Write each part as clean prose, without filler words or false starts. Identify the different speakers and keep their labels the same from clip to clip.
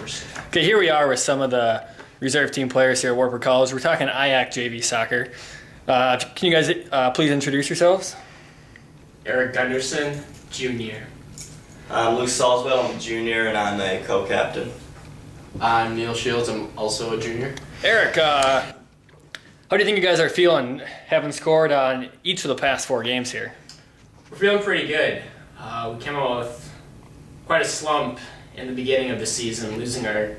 Speaker 1: first.
Speaker 2: Okay, here we are with some of the reserve team players here at Wartburg College. We're talking IAC JV soccer. Can you guys please introduce yourselves?
Speaker 3: Eric Gunderson, Jr.
Speaker 4: I'm Luke Salzwell, I'm a junior, and I'm a co-captain.
Speaker 1: I'm Neil Shields, I'm also a junior.
Speaker 2: Eric, how do you think you guys are feeling having scored on each of the past 4 games here?
Speaker 3: We're feeling pretty good. We came out with quite a slump in the beginning of the season, losing our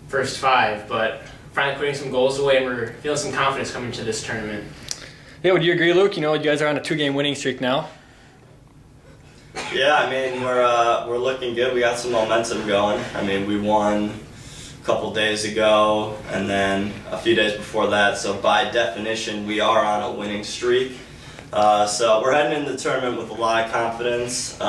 Speaker 3: first 5, but finally putting some goals away, and we're feeling some confidence coming to this tournament.
Speaker 2: Yeah, would you agree, Luke? You know, you guys are on a 2-game winning streak now.
Speaker 4: Yeah, I mean, we're looking good. We got some momentum going. I mean, we won a couple days ago, and then a few days before that, so by definition, we are on a winning streak. So we're heading into the tournament with a lot of confidence.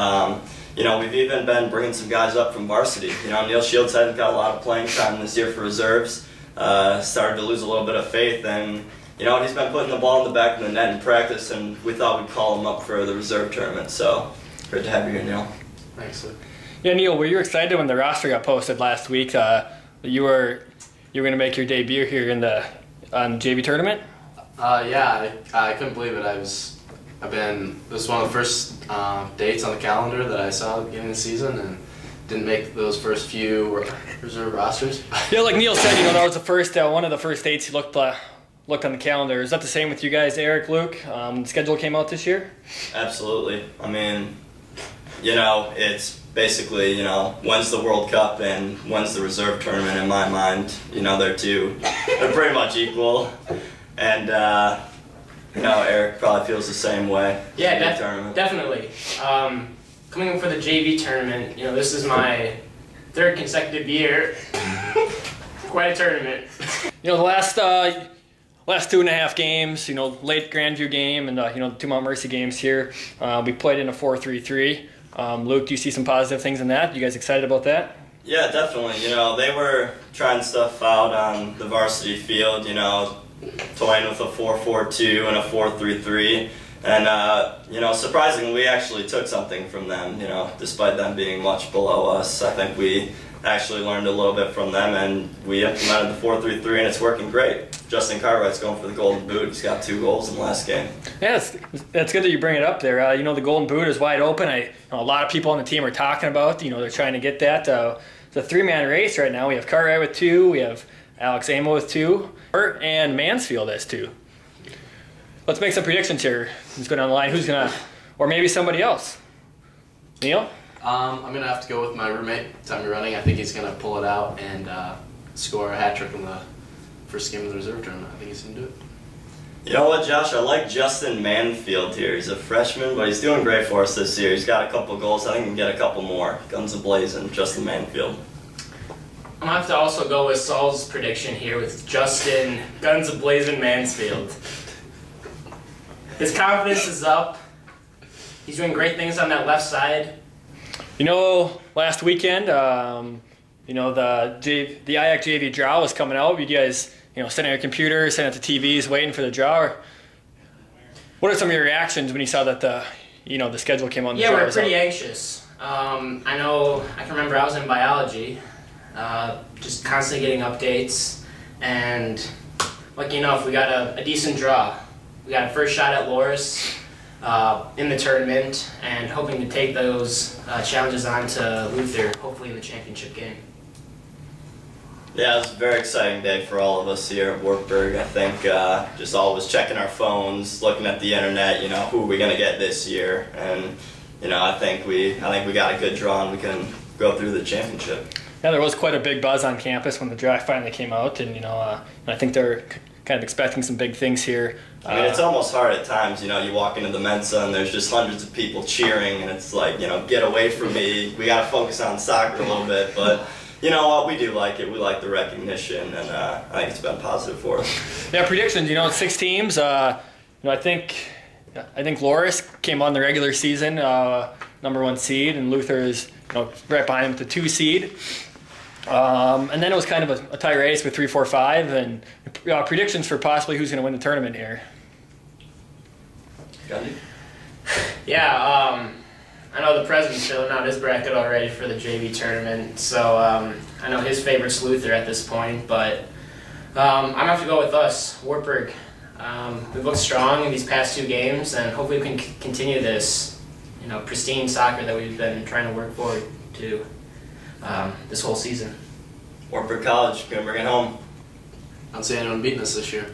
Speaker 4: You know, we've even been bringing some guys up from varsity. You know, Neil Shields hasn't got a lot of playing time this year for reserves. Started to lose a little bit of faith, and you know, he's been putting the ball in the back of the net in practice, and we thought we'd call him up for the reserve tournament. So, great to have you here, Neil.
Speaker 1: Thanks, Luke.
Speaker 2: Yeah, Neil, were you excited when the roster got posted last week that you were going to make your debut here in the JV tournament?
Speaker 1: Yeah, I couldn't believe it. This was one of the first dates on the calendar that I saw at the beginning of the season, and didn't make those first few reserve rosters.
Speaker 2: Yeah, like Neil said, you know, that was the first one of the first dates you looked on the calendar. Is that the same with you guys, Eric, Luke? The schedule came out this year?
Speaker 4: Absolutely. I mean, you know, it's basically, you know, when's the World Cup and when's the reserve tournament in my mind. You know, they're pretty much equal. And, you know, Eric probably feels the same way.
Speaker 3: Yeah, definitely. Coming in for the JV tournament, you know, this is my 3rd consecutive year. Quite a tournament.
Speaker 2: You know, the last 2.5 games, you know, late Grandview game and, you know, the 2 Mount Mercy games here, we played in a 4-3-3. Luke, do you see some positive things in that? You guys excited about that?
Speaker 4: Yeah, definitely. You know, they were trying stuff out on the varsity field, you know, toying with a 4-4-2 and a 4-3-3. And, you know, surprisingly, we actually took something from them, you know, despite them being much below us. I think we actually learned a little bit from them, and we implemented the 4-3-3, and it's working great. Justin Cartwright's going for the Golden Boot. He's got 2 goals in the last game.
Speaker 2: Yeah, that's good that you bring it up there. You know, the Golden Boot is wide open. You know, a lot of people on the team are talking about, you know, they're trying to get that. It's a 3-man race right now. We have Cartwright with 2, we have Alex Amo with 2, and Mansfield has 2. Let's make some predictions here. Let's go down the line. Who's going to, or maybe somebody else? Neil?
Speaker 1: I'm going to have to go with my roommate, Tommy Running. I think he's going to pull it out and score a hat trick in the first game of the reserve tournament. I think he's going to do it.
Speaker 4: You know what, Josh? I like Justin Manfield here. He's a freshman, but he's doing great for us this year. He's got a couple goals. I think he can get a couple more. Guns a-blazing, Justin Manfield.
Speaker 3: I'm going to have to also go with Saul's prediction here with Justin Guns a-blazing Mansfield. His confidence is up. He's doing great things on that left side.
Speaker 2: You know, last weekend, you know, the IAC JV draw was coming out. You guys, you know, sitting at your computer, sitting at the TVs, waiting for the draw. What are some of your reactions when you saw that the schedule came on?
Speaker 3: Yeah, we were pretty anxious. I can remember I was in biology, just constantly getting updates, and lucky enough, we got a decent draw. We got a first shot at Loris in the tournament, and hoping to take those challenges on to Luther, hopefully in the championship game.
Speaker 4: Yeah, it was a very exciting day for all of us here at Wartburg. I think just always checking our phones, looking at the internet, you know, who are we going to get this year? And, you know, I think we got a good draw and we can go through the championship.
Speaker 2: Yeah, there was quite a big buzz on campus when the draft finally came out, and, you know, I think they're kind of expecting some big things here.
Speaker 4: I mean, it's almost hard at times, you know, you walk into the Mensa and there's just hundreds of people cheering, and it's like, you know, get away from me. We got to focus on soccer a little bit, but you know what, we do like it. We like the recognition, and I think it's been positive for us.
Speaker 2: Yeah, predictions, you know, it's 6 teams. You know, I think Loris came on the regular season, #1 seed, and Luther is, you know, right behind him with the 2 seed. And then it was kind of a tie race with 3, 4, 5, and predictions for possibly who's going to win the tournament here.
Speaker 4: Gundy?
Speaker 3: Yeah, I know the president's filling out his bracket already for the JV tournament, so I know his favorite's Luther at this point, but I'm going to have to go with us, Wartburg. We've looked strong in these past 2 games, and hopefully we can continue this, pristine soccer that we've been trying to work forward to this whole season.
Speaker 4: Wartburg College, gonna bring it home.
Speaker 1: I don't see anyone beating us this year.